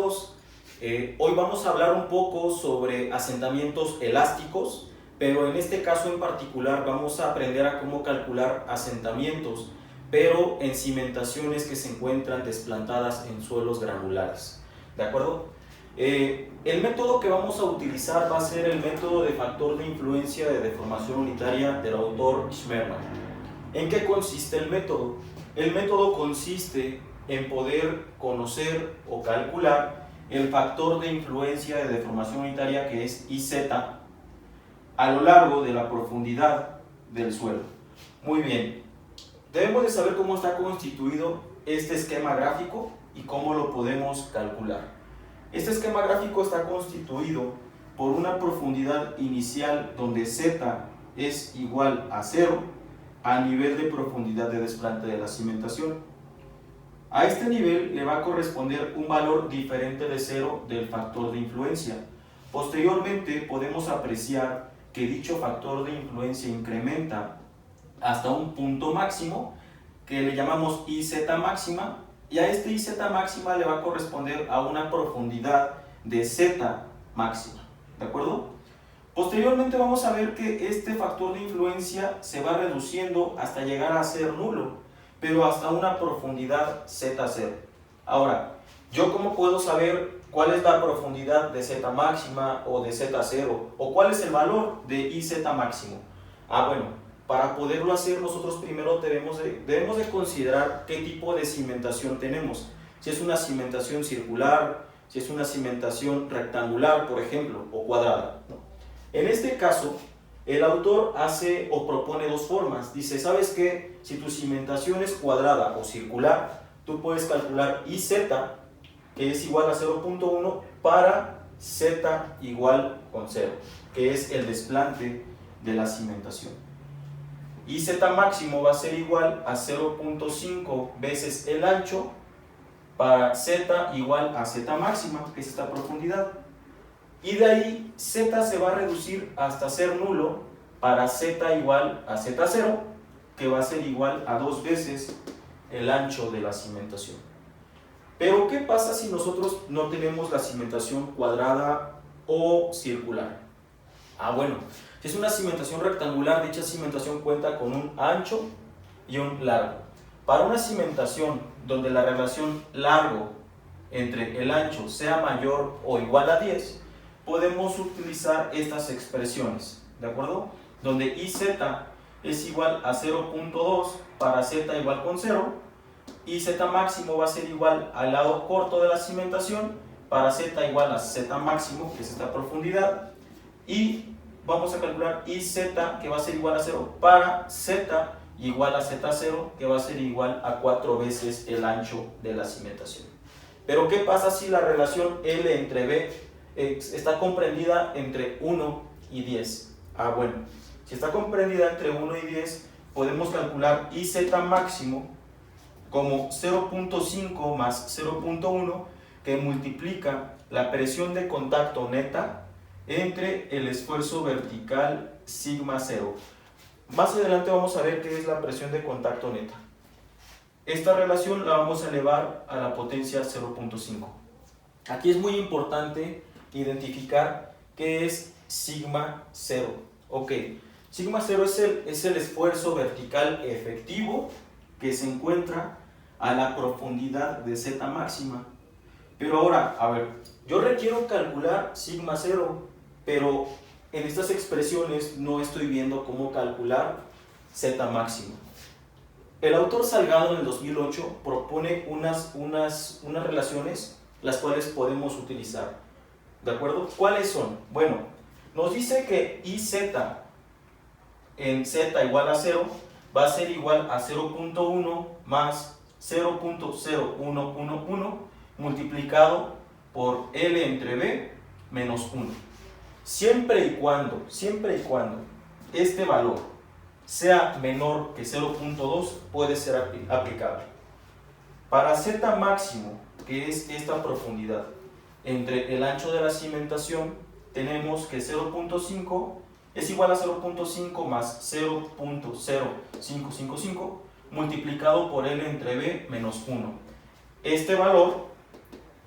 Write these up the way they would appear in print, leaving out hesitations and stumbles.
todos. Hoy vamos a hablar un poco sobre asentamientos elásticos, pero en este caso en particular vamos a aprender a cómo calcular asentamientos, pero en cimentaciones que se encuentran desplantadas en suelos granulares. ¿De acuerdo? El método que vamos a utilizar va a ser el método de factor de influencia de deformación unitaria del autor Schmermann. ¿En qué consiste el método? El método consiste en poder conocer o calcular el factor de influencia de deformación unitaria, que es IZ, a lo largo de la profundidad del suelo. Muy bien, debemos de saber cómo está constituido este esquema gráfico y cómo lo podemos calcular. Este esquema gráfico está constituido por una profundidad inicial donde Z es igual a 0 a nivel de profundidad de desplante de la cimentación. A este nivel le va a corresponder un valor diferente de 0 del factor de influencia. Posteriormente podemos apreciar que dicho factor de influencia incrementa hasta un punto máximo que le llamamos IZ máxima, y a este IZ máxima le va a corresponder a una profundidad de Z máxima. ¿De acuerdo? Posteriormente vamos a ver que este factor de influencia se va reduciendo hasta llegar a ser nulo, pero hasta una profundidad Z0. Ahora, ¿yo cómo puedo saber cuál es la profundidad de Z máxima o de Z0? ¿O cuál es el valor de IZ máximo? Bueno, para poderlo hacer nosotros primero debemos de considerar qué tipo de cimentación tenemos. Si es una cimentación circular, si es una cimentación rectangular, por ejemplo, o cuadrada, ¿no? En este caso, el autor hace o propone dos formas. Dice, ¿sabes qué? Si tu cimentación es cuadrada o circular, tú puedes calcular IZ, que es igual a 0.1, para Z igual con 0, que es el desplante de la cimentación. IZ máximo va a ser igual a 0.5 veces el ancho para Z igual a Z máxima, que es esta profundidad. Y de ahí Z se va a reducir hasta ser nulo para Z igual a Z0, que va a ser igual a 2 veces el ancho de la cimentación. Pero ¿qué pasa si nosotros no tenemos la cimentación cuadrada o circular? Bueno, si es una cimentación rectangular, dicha cimentación cuenta con un ancho y un largo. Para una cimentación donde la relación largo entre el ancho sea mayor o igual a 10, podemos utilizar estas expresiones, ¿de acuerdo? Donde IZ es igual a 0.2 para Z igual con 0, y Z máximo va a ser igual al lado corto de la cimentación para Z igual a Z máximo, que es esta profundidad, y vamos a calcular IZ, que va a ser igual a 0 para Z igual a Z0, que va a ser igual a 4 veces el ancho de la cimentación. Pero ¿qué pasa si la relación L entre B está comprendida entre 1 y 10? Bueno, si está comprendida entre 1 y 10, podemos calcular IZ máximo como 0.5 más 0.1, que multiplica la presión de contacto neta entre el esfuerzo vertical sigma 0. Más adelante vamos a ver qué es la presión de contacto neta. Esta relación la vamos a elevar a la potencia 0.5. Aquí es muy importante identificar qué es sigma 0. Ok, sigma 0 es el esfuerzo vertical efectivo que se encuentra a la profundidad de Z máxima. Pero ahora, yo requiero calcular sigma 0, pero en estas expresiones no estoy viendo cómo calcular Z máxima. El autor Salgado en el 2008 propone unas relaciones las cuales podemos utilizar. ¿De acuerdo? ¿Cuáles son? Bueno, nos dice que IZ en Z igual a 0 va a ser igual a 0.1 más 0.0111 multiplicado por L entre B menos 1. Siempre y cuando este valor sea menor que 0.2 puede ser aplicable. Para Z máximo, que es esta profundidad entre el ancho de la cimentación, tenemos que 0.5 es igual a 0.5 más 0.0555 multiplicado por L entre B menos 1. Este valor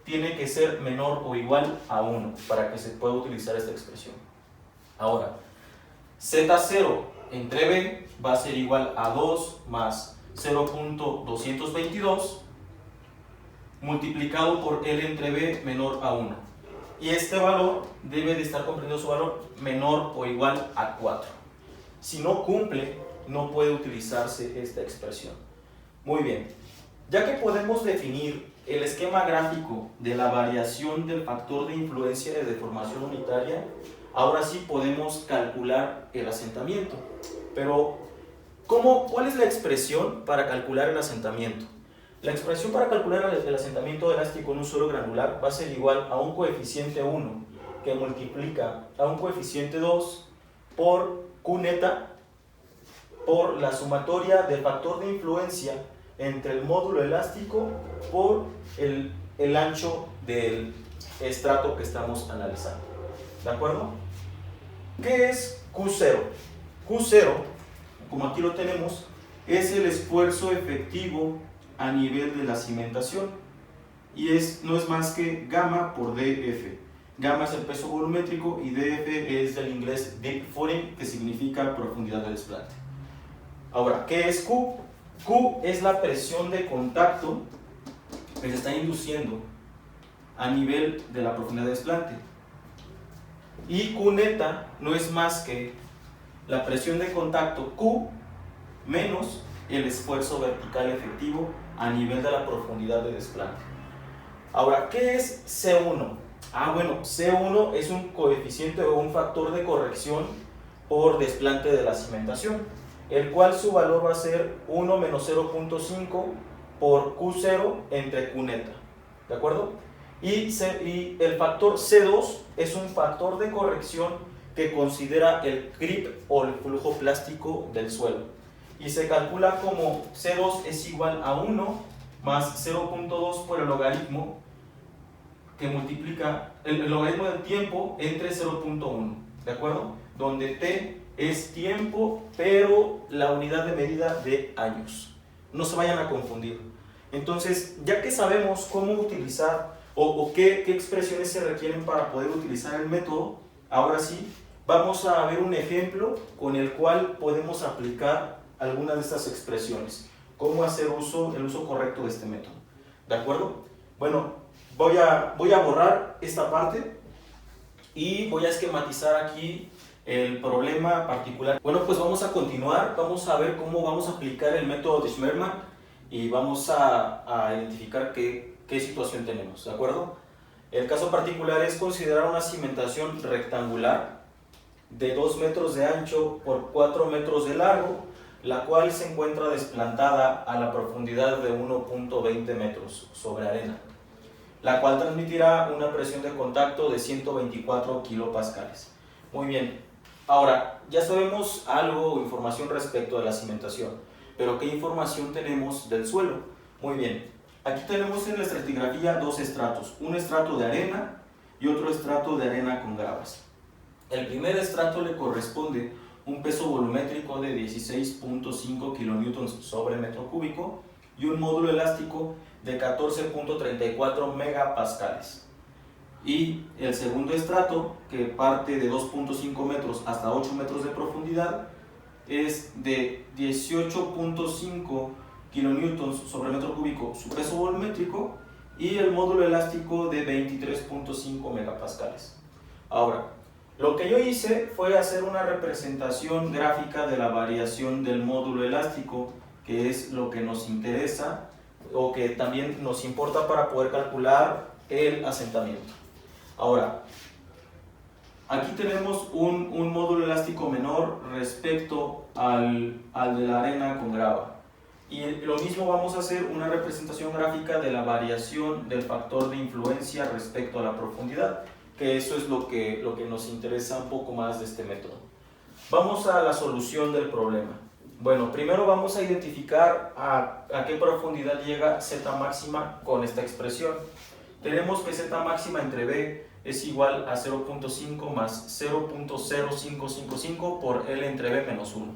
tiene que ser menor o igual a 1 para que se pueda utilizar esta expresión. Ahora, Z0 entre B va a ser igual a 2 más 0.222 multiplicado por L entre B menor a 1. Y este valor debe de estar comprendido su valor menor o igual a 4. Si no cumple, no puede utilizarse esta expresión. Muy bien, ya que podemos definir el esquema gráfico de la variación del factor de influencia de deformación unitaria, ahora sí podemos calcular el asentamiento. Pero, ¿cuál es la expresión para calcular el asentamiento? La expresión para calcular el asentamiento elástico en un suelo granular va a ser igual a un coeficiente 1 que multiplica a un coeficiente 2 por Q neta por la sumatoria del factor de influencia entre el módulo elástico por el ancho del estrato que estamos analizando. ¿De acuerdo? ¿Qué es Q0? Q0, como aquí lo tenemos, es el esfuerzo efectivo a nivel de la cimentación y no es más que gamma por dF. Gamma es el peso volumétrico y dF es del inglés deep footing, que significa profundidad de desplante. Ahora, ¿qué es Q? Q es la presión de contacto que se está induciendo a nivel de la profundidad de desplante. Y Q neta no es más que la presión de contacto Q menos el esfuerzo vertical efectivo a nivel de la profundidad de desplante. Ahora, ¿qué es C1? Bueno, C1 es un coeficiente o un factor de corrección por desplante de la cimentación, el cual su valor va a ser 1 menos 0.5 por Q0 entre Q neta. ¿De acuerdo? Y el factor C2 es un factor de corrección que considera el creep o el flujo plástico del suelo. Y se calcula como C2 es igual a 1 más 0.2 por el logaritmo que multiplica el logaritmo del tiempo entre 0.1, ¿de acuerdo? Donde T es tiempo, pero la unidad de medida de años. No se vayan a confundir. Entonces, ya que sabemos cómo utilizar o qué expresiones se requieren para poder utilizar el método, ahora sí, vamos a ver un ejemplo con el cual podemos aplicar algunas de estas expresiones. Cómo hacer el uso correcto de este método. ¿De acuerdo? Bueno, voy a borrar esta parte y voy a esquematizar aquí el problema particular. Bueno, pues vamos a continuar, vamos a ver cómo vamos a aplicar el método de Schmermann y vamos a identificar qué situación tenemos, ¿de acuerdo? El caso particular es considerar una cimentación rectangular de 2 metros de ancho por 4 metros de largo, la cual se encuentra desplantada a la profundidad de 1.20 metros sobre arena, la cual transmitirá una presión de contacto de 124 kilopascales. Muy bien, ahora ya sabemos algo o información respecto de la cimentación, pero ¿qué información tenemos del suelo? Muy bien, aquí tenemos en la estratigrafía dos estratos, un estrato de arena y otro estrato de arena con gravas. El primer estrato le corresponde un peso volumétrico de 16.5 kN sobre metro cúbico y un módulo elástico de 14.34 megapascales. Y el segundo estrato, que parte de 2.5 metros hasta 8 metros de profundidad, es de 18.5 kN sobre metro cúbico su peso volumétrico y el módulo elástico de 23.5 megapascales. Ahora, lo que yo hice fue hacer una representación gráfica de la variación del módulo elástico, que es lo que nos interesa o que también nos importa para poder calcular el asentamiento. Ahora, aquí tenemos un módulo elástico menor respecto al de la arena con grava. Y lo mismo vamos a hacer una representación gráfica de la variación del factor de influencia respecto a la profundidad, que eso es lo que nos interesa un poco más de este método. Vamos a la solución del problema. Bueno, primero vamos a identificar a qué profundidad llega Z máxima con esta expresión. Tenemos que Z máxima entre B es igual a 0.5 más 0.0555 por L entre B menos 1.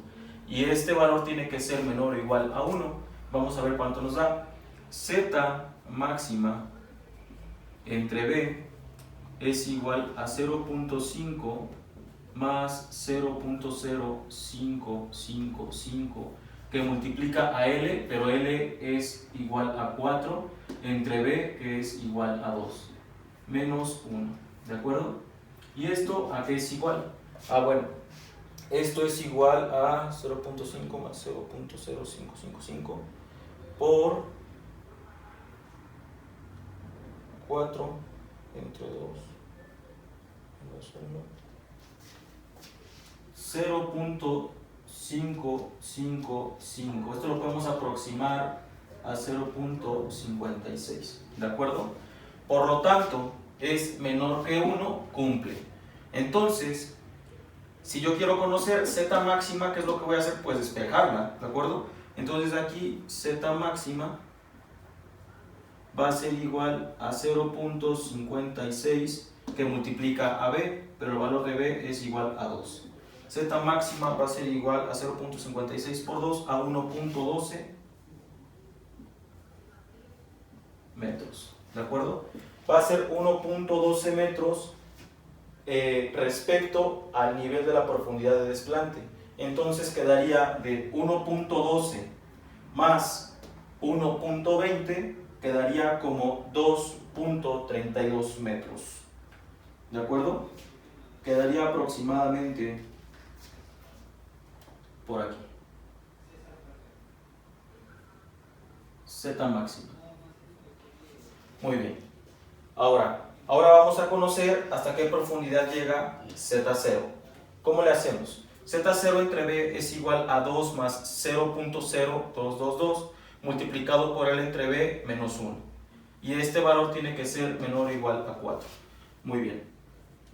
Y este valor tiene que ser menor o igual a 1. Vamos a ver cuánto nos da. Z máxima entre B es igual a 0.5 más 0.0555 que multiplica a L, pero L es igual a 4 entre B, que es igual a 2, menos 1, ¿de acuerdo? ¿Y esto a qué es igual? Bueno, esto es igual a 0.5 más 0.0555 por 4 entre 2 menos 1. 0.555. Esto lo podemos aproximar a 0.56, ¿de acuerdo? Por lo tanto, es menor que 1, cumple. Entonces, si yo quiero conocer z máxima, ¿qué es lo que voy a hacer? Pues despejarla, ¿de acuerdo? Entonces aquí z máxima va a ser igual a 0.56 que multiplica a b, pero el valor de b es igual a 2. Z máxima va a ser igual a 0.56 por 2 a 1.12 metros, ¿de acuerdo? Va a ser 1.12 metros respecto al nivel de la profundidad de desplante. Entonces quedaría de 1.12 más 1.20, quedaría como 2.32 metros, ¿de acuerdo? Quedaría aproximadamente por aquí. Z máxima. Muy bien. Ahora vamos a conocer hasta qué profundidad llega Z0. ¿Cómo le hacemos? Z0 entre B es igual a 2 más 0.0222 multiplicado por L entre B menos 1. Y este valor tiene que ser menor o igual a 4. Muy bien.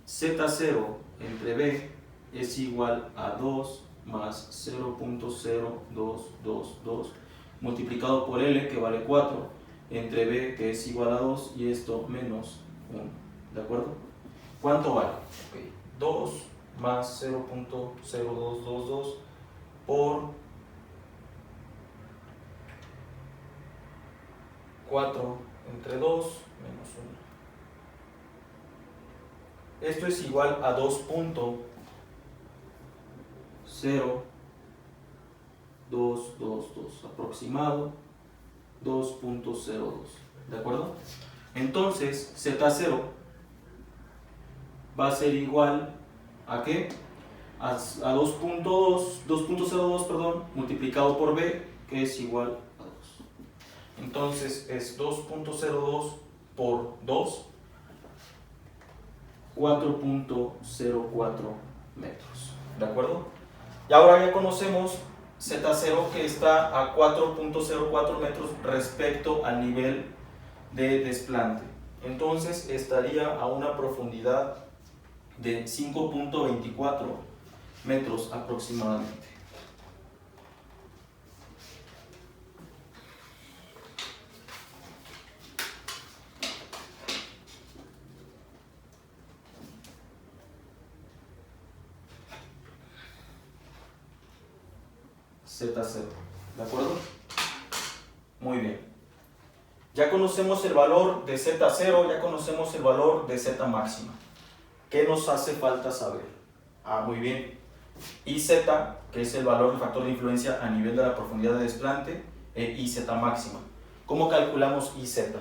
Z0 entre B es igual a 2 más 0.0222 multiplicado por L, que vale 4, entre B, que es igual a 2, y esto menos 1, ¿de acuerdo? ¿Cuánto vale? Okay. 2 más 0.0222 por 4 entre 2 menos 1. Esto es igual a 2.0222, aproximado 2.02, ¿de acuerdo? Entonces Z0 va a ser igual a ¿qué? A 2.02, perdón, multiplicado por B, que es igual a 2. Entonces es 2.02 por 2, 4.04 metros, ¿de acuerdo? Y ahora ya conocemos Z0, que está a 4.04 metros respecto al nivel de desplante. Entonces estaría a una profundidad de 5.24 metros aproximadamente. Z0, ¿de acuerdo? Muy bien. Ya conocemos el valor de Z0, ya conocemos el valor de Z máxima. ¿Qué nos hace falta saber? Muy bien. IZ, que es el valor del factor de influencia a nivel de la profundidad de desplante, e IZ máxima. ¿Cómo calculamos IZ?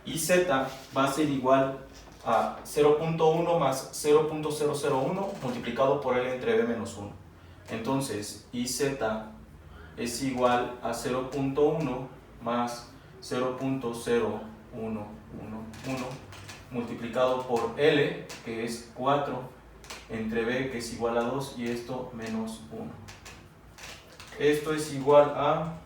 IZ va a ser igual a 0.1 más 0.001 multiplicado por L entre B menos 1. Entonces, IZ es igual a 0.1 más 0.0111 multiplicado por L, que es 4, entre B, que es igual a 2, y esto menos 1. Esto es igual a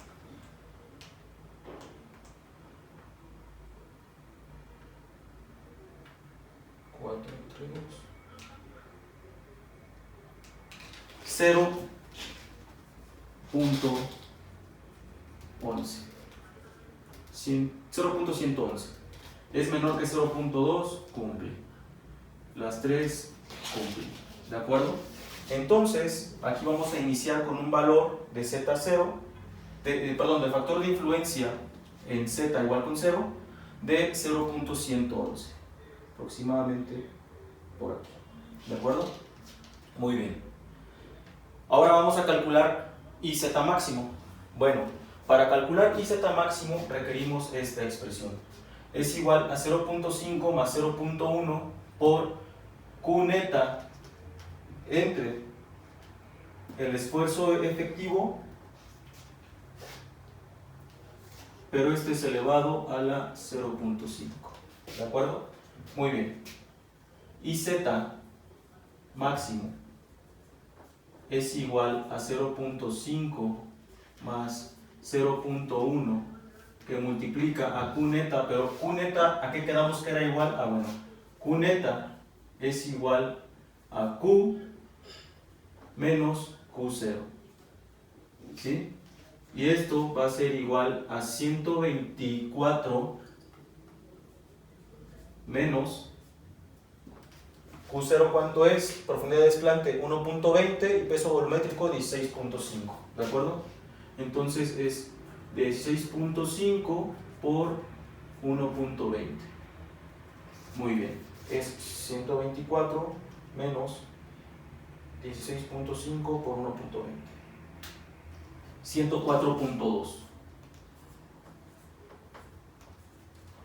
4 entre 2, 0.11. 0.111 es menor que 0.2, cumple. Las 3 cumplen, ¿de acuerdo? Entonces, aquí vamos a iniciar con un valor de Z0, del factor de influencia en Z igual con 0, de 0.111. aproximadamente por aquí. ¿De acuerdo? Muy bien. Ahora vamos a calcular IZ máximo. Bueno, para calcular IZ máximo requerimos esta expresión. Es igual a 0.5 más 0.1 por Q neta entre el esfuerzo efectivo, pero este es elevado a la 0.5. ¿De acuerdo? Muy bien. IZ máximo es igual a 0.5 más 0.1 que multiplica a Q neta, pero Q neta, ¿a qué quedamos que era igual? Ah, bueno, Q neta es igual a Q menos Q0, ¿sí? Y esto va a ser igual a 124 menos Q0, ¿cuánto es? Profundidad de desplante 1.20 y peso volumétrico 16.5, ¿de acuerdo? Entonces es 16.5 por 1.20. Muy bien, es 124 menos 16.5 por 1.20. 104.2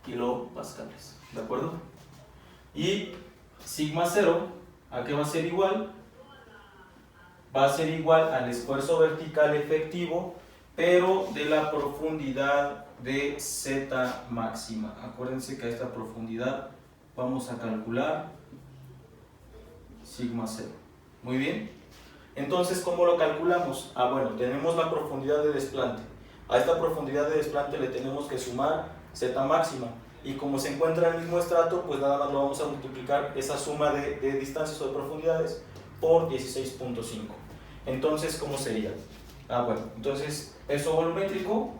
kilopascales, ¿de acuerdo? Y sigma 0, ¿a qué va a ser igual? Va a ser igual al esfuerzo vertical efectivo, pero de la profundidad de Z máxima. Acuérdense que a esta profundidad vamos a calcular sigma 0. Muy bien. Entonces, ¿cómo lo calculamos? Ah, bueno, tenemos la profundidad de desplante. A esta profundidad de desplante le tenemos que sumar Z máxima. Y como se encuentra en el mismo estrato, pues nada más lo vamos a multiplicar esa suma de distancias o de profundidades por 16.5. Entonces, ¿cómo sería? Ah, bueno, entonces peso volumétrico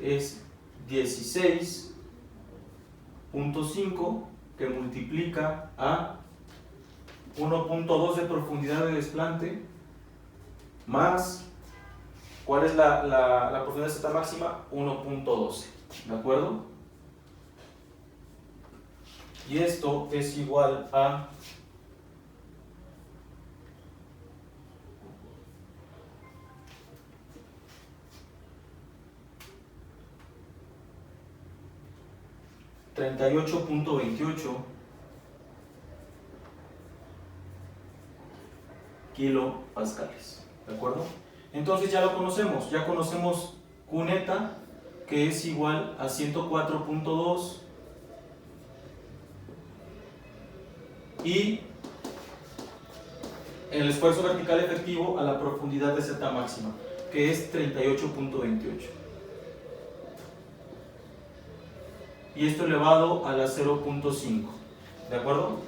es 16.5 que multiplica a 1.2 de profundidad de desplante más, ¿cuál es la profundidad de Z máxima? 1.12, ¿de acuerdo? Y esto es igual a 38.28 kilopascales, ¿de acuerdo? Entonces ya lo conocemos, ya conocemos Q neta, que es igual a 104.2 y el esfuerzo vertical efectivo a la profundidad de Z máxima, que es 38.28. Y esto elevado a la 0.5, ¿de acuerdo?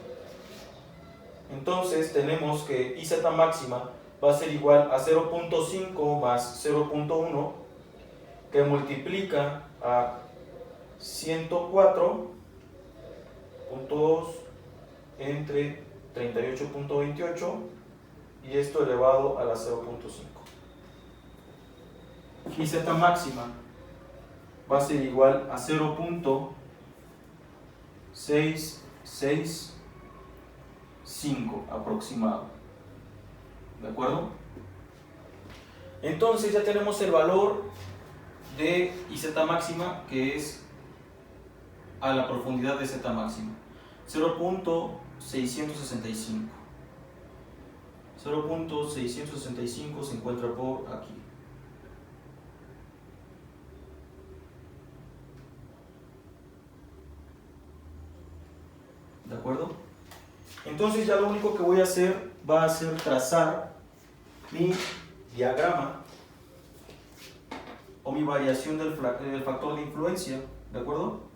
Entonces tenemos que IZ máxima va a ser igual a 0.5 más 0.1 que multiplica a 104.2 entre 38.28 y esto elevado a la 0.5. Y Z máxima va a ser igual a 0.665 aproximado, ¿de acuerdo? Entonces ya tenemos el valor de IZ máxima, que es a la profundidad de Z máxima, 0.665. 0.665 se encuentra por aquí. ¿De acuerdo? Entonces ya lo único que voy a hacer va a ser trazar mi diagrama o mi variación del factor de influencia, ¿de acuerdo?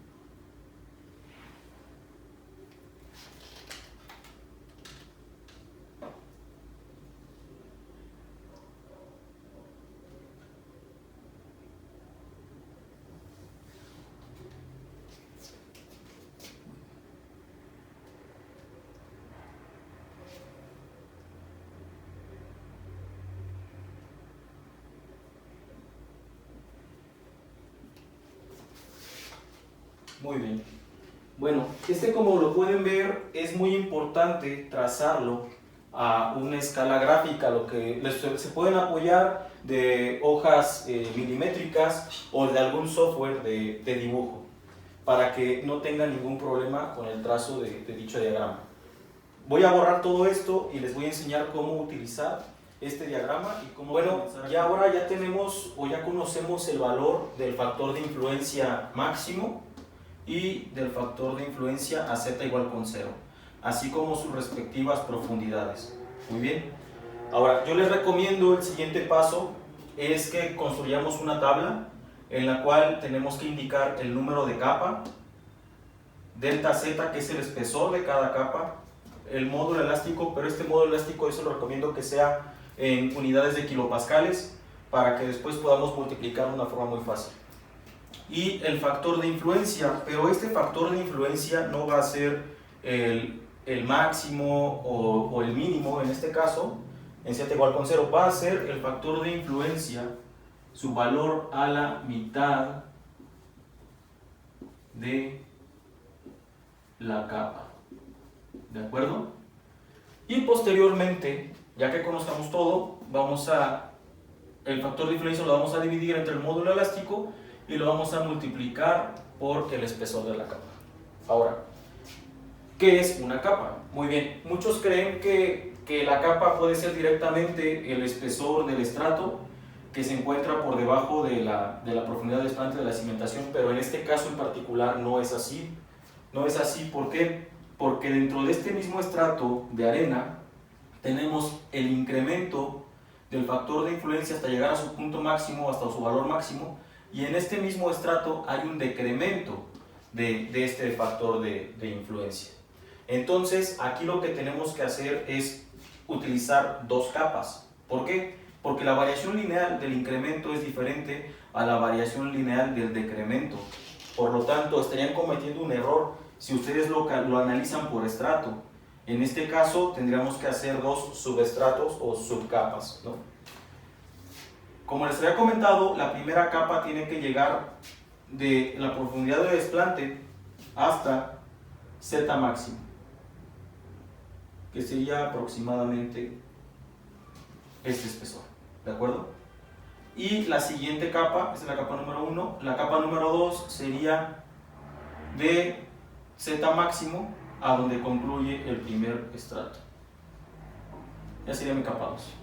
Muy bien. Bueno, como lo pueden ver es muy importante trazarlo a una escala gráfica, lo que se pueden apoyar de hojas milimétricas o de algún software de dibujo para que no tengan ningún problema con el trazo de dicho diagrama. Voy a borrar todo esto y les voy a enseñar cómo utilizar este diagrama y cómo... Bueno, ya ahora ya tenemos o ya conocemos el valor del factor de influencia máximo y del factor de influencia a z igual con 0, así como sus respectivas profundidades. Muy bien. Ahora, yo les recomiendo el siguiente paso es que construyamos una tabla en la cual tenemos que indicar el número de capa, delta z, que es el espesor de cada capa, el módulo elástico, pero este módulo elástico yo se lo recomiendo que sea en unidades de kilopascales para que después podamos multiplicar de una forma muy fácil. Y el factor de influencia, pero este factor de influencia no va a ser el máximo o el mínimo en este caso, en z igual con 0, va a ser el factor de influencia, su valor a la mitad de la capa. ¿De acuerdo? Y posteriormente, ya que conozcamos todo, el factor de influencia lo vamos a dividir entre el módulo elástico y lo vamos a multiplicar por el espesor de la capa. Ahora, ¿qué es una capa? Muy bien, muchos creen que la capa puede ser directamente el espesor del estrato que se encuentra por debajo de la profundidad desplante de la cimentación, pero en este caso en particular no es así. No es así, ¿por qué? Porque dentro de este mismo estrato de arena tenemos el incremento del factor de influencia hasta llegar a su punto máximo, hasta su valor máximo, y en este mismo estrato hay un decremento de este factor de influencia. Entonces, aquí lo que tenemos que hacer es utilizar dos capas. ¿Por qué? Porque la variación lineal del incremento es diferente a la variación lineal del decremento. Por lo tanto, estarían cometiendo un error si ustedes lo analizan por estrato. En este caso, tendríamos que hacer dos subestratos o subcapas, ¿no? Como les había comentado, la primera capa tiene que llegar de la profundidad de desplante hasta Z máximo, que sería aproximadamente este espesor, ¿de acuerdo? Y la siguiente capa, esta es la capa número 1, la capa número 2 sería de Z máximo a donde concluye el primer estrato. Ya sería mi capa 2.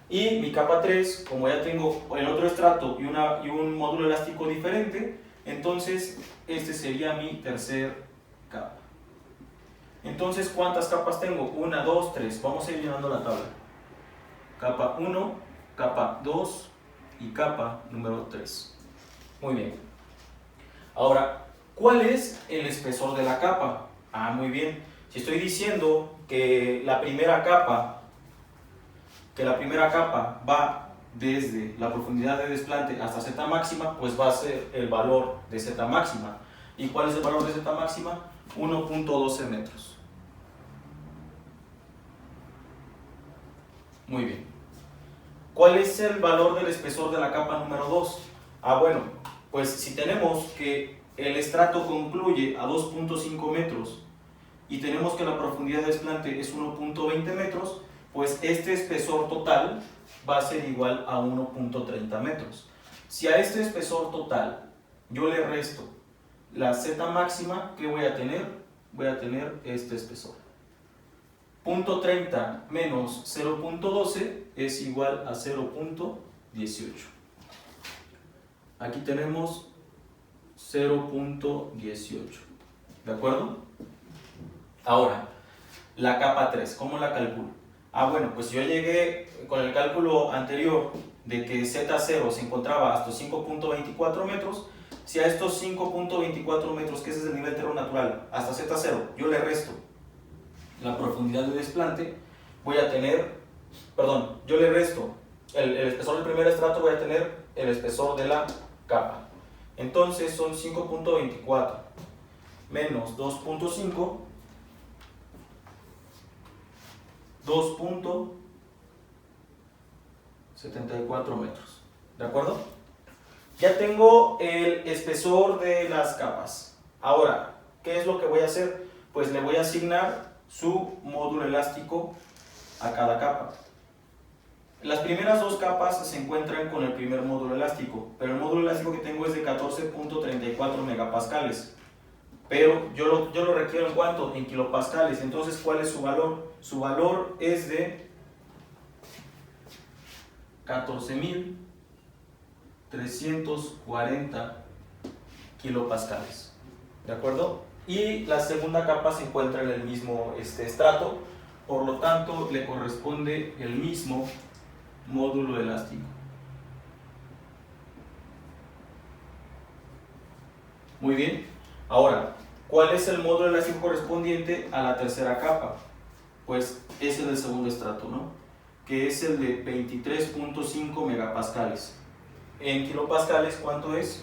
Y mi capa 3, como ya tengo el otro estrato y un módulo elástico diferente, entonces este sería mi tercer capa. Entonces, ¿cuántas capas tengo? 1, 2, 3. Vamos a ir llenando la tabla. Capa 1, capa 2 y capa número 3. Muy bien. Ahora, ¿cuál es el espesor de la capa? Muy bien. Si estoy diciendo que la primera capa va desde la profundidad de desplante hasta Z máxima, pues va a ser el valor de Z máxima. ¿Y cuál es el valor de Z máxima? 1.12 metros. Muy bien. ¿Cuál es el valor del espesor de la capa número 2? Bueno, pues si tenemos que el estrato concluye a 2.5 metros y tenemos que la profundidad de desplante es 1.20 metros, pues este espesor total va a ser igual a 1.30 metros. Si a este espesor total yo le resto la Z máxima, ¿qué voy a tener? Voy a tener este espesor. 0.30 menos 0.12 es igual a 0.18. Aquí tenemos 0.18. ¿De acuerdo? Ahora, la capa 3, ¿cómo la calculo? Bueno, pues yo llegué con el cálculo anterior de que Z0 se encontraba hasta 5.24 metros. Si a estos 5.24 metros, que ese es el nivel terreno natural, hasta Z0, yo le resto la profundidad de desplante, voy a tener, yo le resto el espesor del primer estrato, voy a tener el espesor de la capa. Entonces son 5.24 menos 2.5, 2.74 metros. ¿De acuerdo? Ya tengo el espesor de las capas. Ahora, ¿qué es lo que voy a hacer? Pues le voy a asignar su módulo elástico a cada capa. Las primeras dos capas se encuentran con el primer módulo elástico, pero el módulo elástico que tengo es de 14.34 megapascales. Pero yo lo requiero en cuánto? En kilopascales. Entonces, ¿cuál es su valor? Su valor es de 14.340 kilopascales. ¿De acuerdo? Y la segunda capa se encuentra en el mismo estrato, por lo tanto le corresponde el mismo módulo elástico. Muy bien. Ahora, ¿cuál es el módulo elástico correspondiente a la tercera capa? Pues es el del segundo estrato, ¿no? Que es el de 23.5 megapascales. En kilopascales, ¿cuánto es?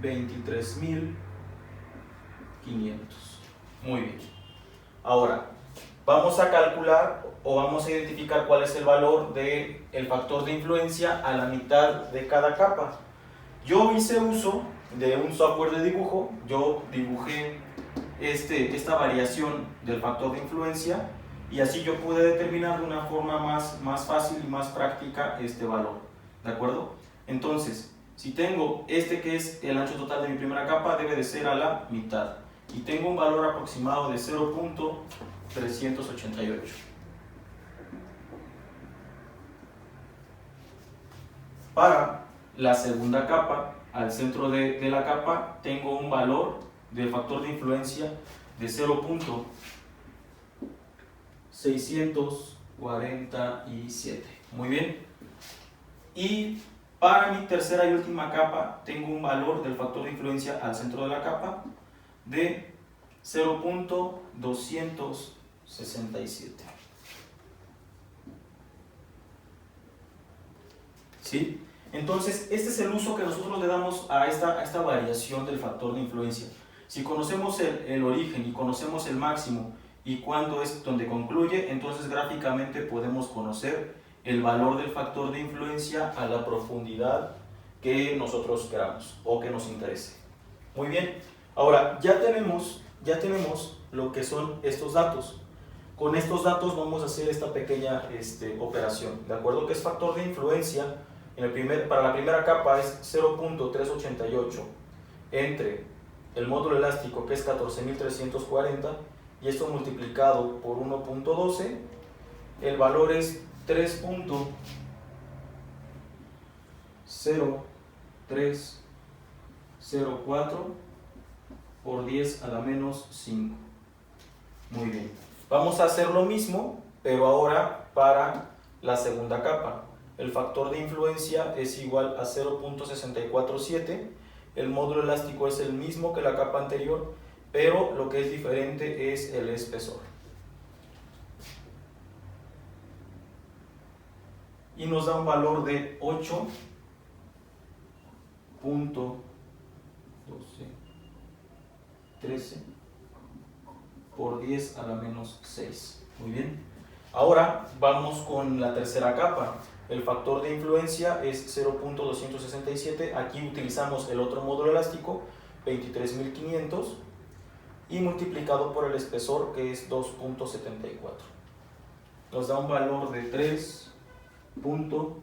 23.500. Muy bien. Ahora, vamos a calcular o vamos a identificar cuál es el valor del factor de influencia a la mitad de cada capa. Yo hice uso de un software de dibujo, yo dibujé esta variación del factor de influencia y así yo pude determinar de una forma más fácil y más práctica este valor. ¿De acuerdo? Entonces, si tengo que es el ancho total de mi primera capa, debe de ser a la mitad. Y tengo un valor aproximado de 0.388. Para la segunda capa, al centro de la capa, tengo un valor del factor de influencia de 0.647. Muy bien. Y para mi tercera y última capa, tengo un valor del factor de influencia al centro de la capa de 0.267. ¿Sí? Entonces, este es el uso que nosotros le damos a esta variación del factor de influencia. Si conocemos el origen y conocemos el máximo y cuándo es donde concluye, entonces gráficamente podemos conocer el valor del factor de influencia a la profundidad que nosotros queramos o que nos interese. Muy bien, ahora ya tenemos lo que son estos datos. Con estos datos vamos a hacer esta pequeña operación, ¿de acuerdo? Que es factor de influencia. Para la primera capa es 0.388 entre el módulo elástico, que es 14.340, y esto multiplicado por 1.12, el valor es 3.0304 por 10 a la menos 5. Muy bien. Vamos a hacer lo mismo, pero ahora para la segunda capa. El factor de influencia es igual a 0.647. El módulo elástico es el mismo que la capa anterior, pero lo que es diferente es el espesor. Y nos da un valor de 8.1213 por 10 a la menos 6. Muy bien. Ahora vamos con la tercera capa. El factor de influencia es 0.267. Aquí utilizamos el otro módulo elástico, 23.500, y multiplicado por el espesor, que es 2.74. Nos da un valor de 3.1131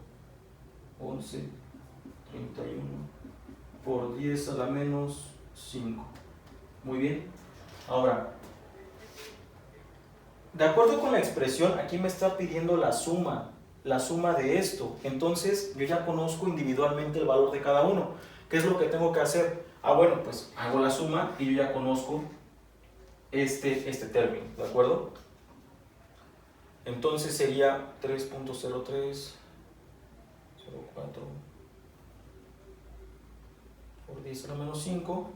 por 10 a la menos 5. Muy bien. Ahora, de acuerdo con la expresión, aquí me está pidiendo la suma de esto. Entonces yo ya conozco individualmente el valor de cada uno. ¿Qué es lo que tengo que hacer? Bueno, pues hago la suma y yo ya conozco este término, ¿de acuerdo? Entonces sería 3.0304 por 10 a la menos 5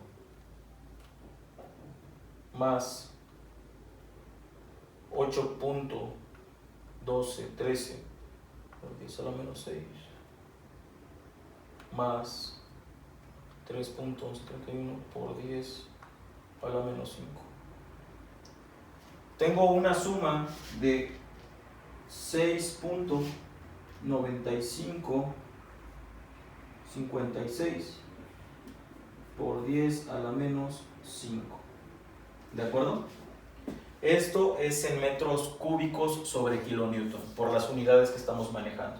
más 8.1213 por 10 a la menos 6 más 3.1131 por 10 a la menos 5. Tengo una suma de 6.9556 por 10 a la menos 5. ¿De acuerdo? Esto es en metros cúbicos sobre kilonewton, por las unidades que estamos manejando.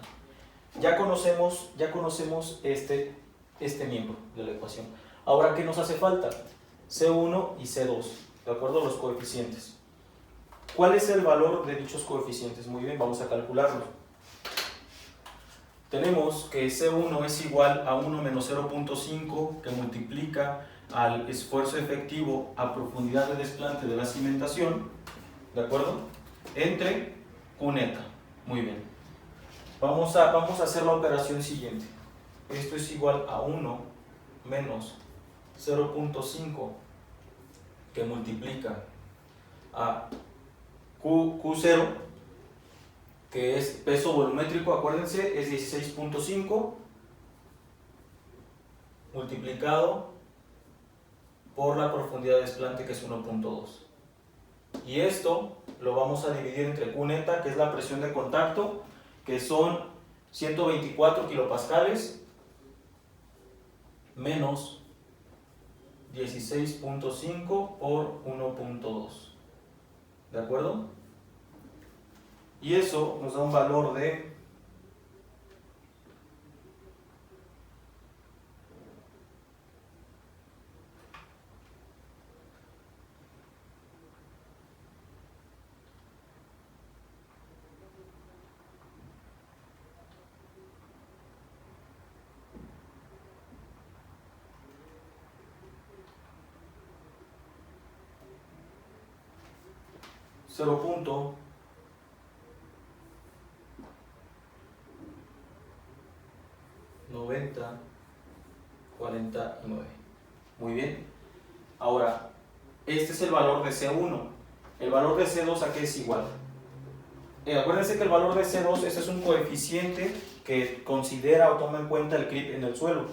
Ya conocemos este miembro de la ecuación. Ahora, ¿qué nos hace falta? C1 y C2, ¿de acuerdo? Los coeficientes. ¿Cuál es el valor de dichos coeficientes? Muy bien, vamos a calcularlo. Tenemos que C1 es igual a 1 menos 0.5 que multiplica al esfuerzo efectivo a profundidad de desplante de la cimentación, ¿de acuerdo? Entre Q neta. Muy bien. Vamos a hacer la operación siguiente. Esto es igual a 1 menos 0.5 que multiplica a Q0, que es peso volumétrico, acuérdense, es 16.5 multiplicado por la profundidad de desplante, que es 1.2. Y esto lo vamos a dividir entre Q neta, que es la presión de contacto, que son 124 kilopascales, menos 16.5 por 1.2. ¿De acuerdo? Y eso nos da un valor de 0.9049. Muy bien. Ahora, este es el valor de C1. El valor de C2, ¿a qué es igual? Acuérdense que el valor de C2, ese es un coeficiente que considera o toma en cuenta el creep en el suelo,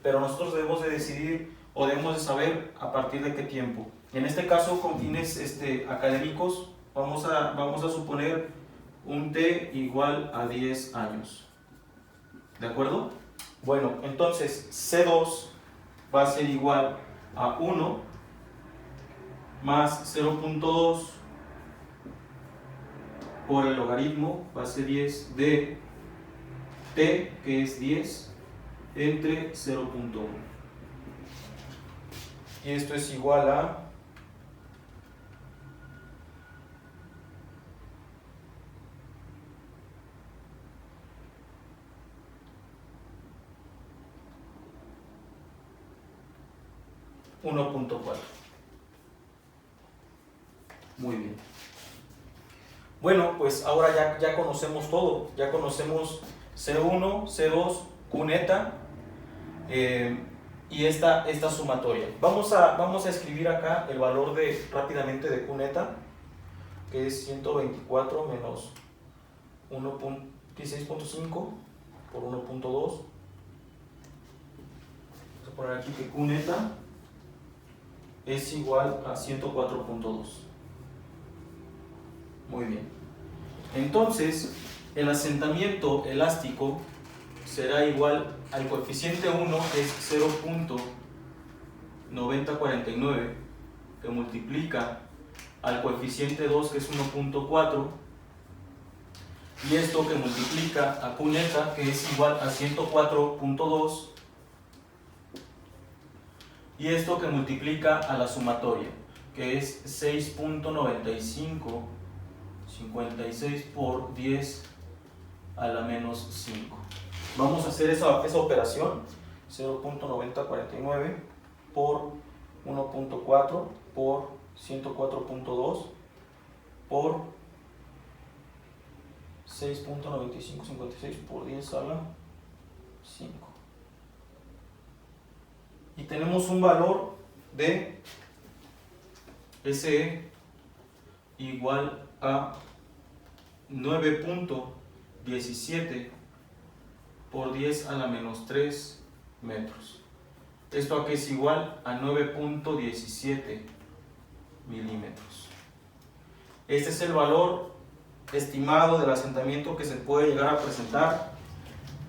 pero nosotros debemos de decidir o debemos de saber a partir de qué tiempo. En este caso, con fines académicos, vamos a suponer un T igual a 10 años. ¿De acuerdo? Bueno, entonces C2 va a ser igual a 1 más 0.2 por el logaritmo, base 10 de T, que es 10, entre 0.1. Y esto es igual a 1.4. Muy bien. Bueno, pues ahora ya conocemos todo. Ya conocemos C1, C2, Q neta y esta sumatoria. Vamos a escribir acá el valor rápidamente de Q neta, que es 124 menos 16.5 por 1.2. Vamos a poner aquí que Q neta es igual a 104.2. Muy bien. Entonces, el asentamiento elástico será igual al coeficiente 1, que es 0.9049, que multiplica al coeficiente 2, que es 1.4, y esto que multiplica a Q neta, que es igual a 104.2, y esto que multiplica a la sumatoria, que es 6.9556 por 10 a la menos 5. Vamos a hacer esa operación. 0.9049 por 1.4 por 104.2 por 6.9556 por 10 a la 5. Y tenemos un valor de SE igual a 9.17 por 10 a la menos 3 metros. Esto aquí es igual a 9.17 milímetros. Este es el valor estimado del asentamiento que se puede llegar a presentar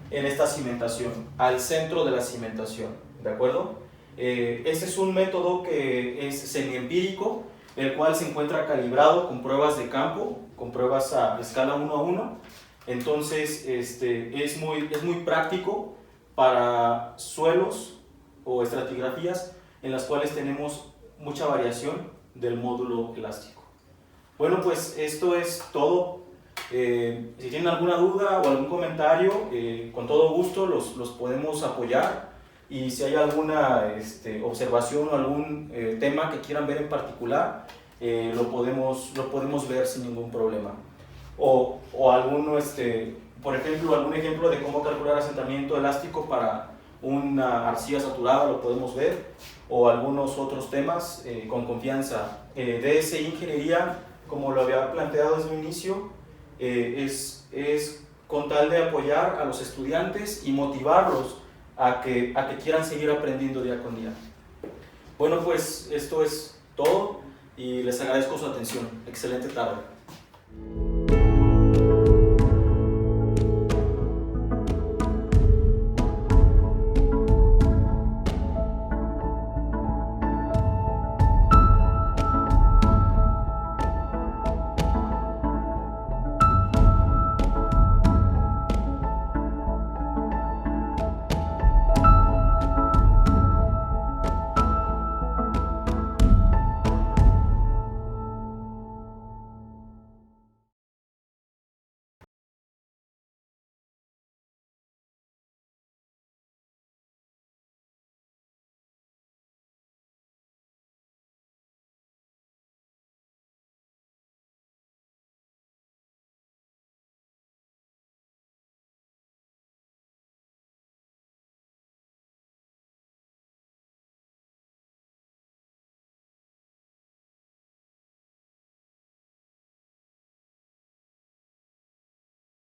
en esta cimentación, al centro de la cimentación. ¿De acuerdo? Este es un método que es semiempírico, el cual se encuentra calibrado con pruebas de campo, con pruebas a escala 1 a 1. Entonces es muy práctico para suelos o estratigrafías en las cuales tenemos mucha variación del módulo elástico. Bueno, pues esto es todo. Si tienen alguna duda o algún comentario, con todo gusto los podemos apoyar, y si hay alguna observación o algún tema que quieran ver en particular, lo podemos ver sin ningún problema. O algún, por ejemplo, algún ejemplo de cómo calcular asentamiento elástico para una arcilla saturada lo podemos ver, o algunos otros temas con confianza. DSI Ingeniería, como lo había planteado desde un inicio, es con tal de apoyar a los estudiantes y motivarlos a que quieran seguir aprendiendo día con día. Bueno, pues esto es todo y les agradezco su atención. Excelente tarde.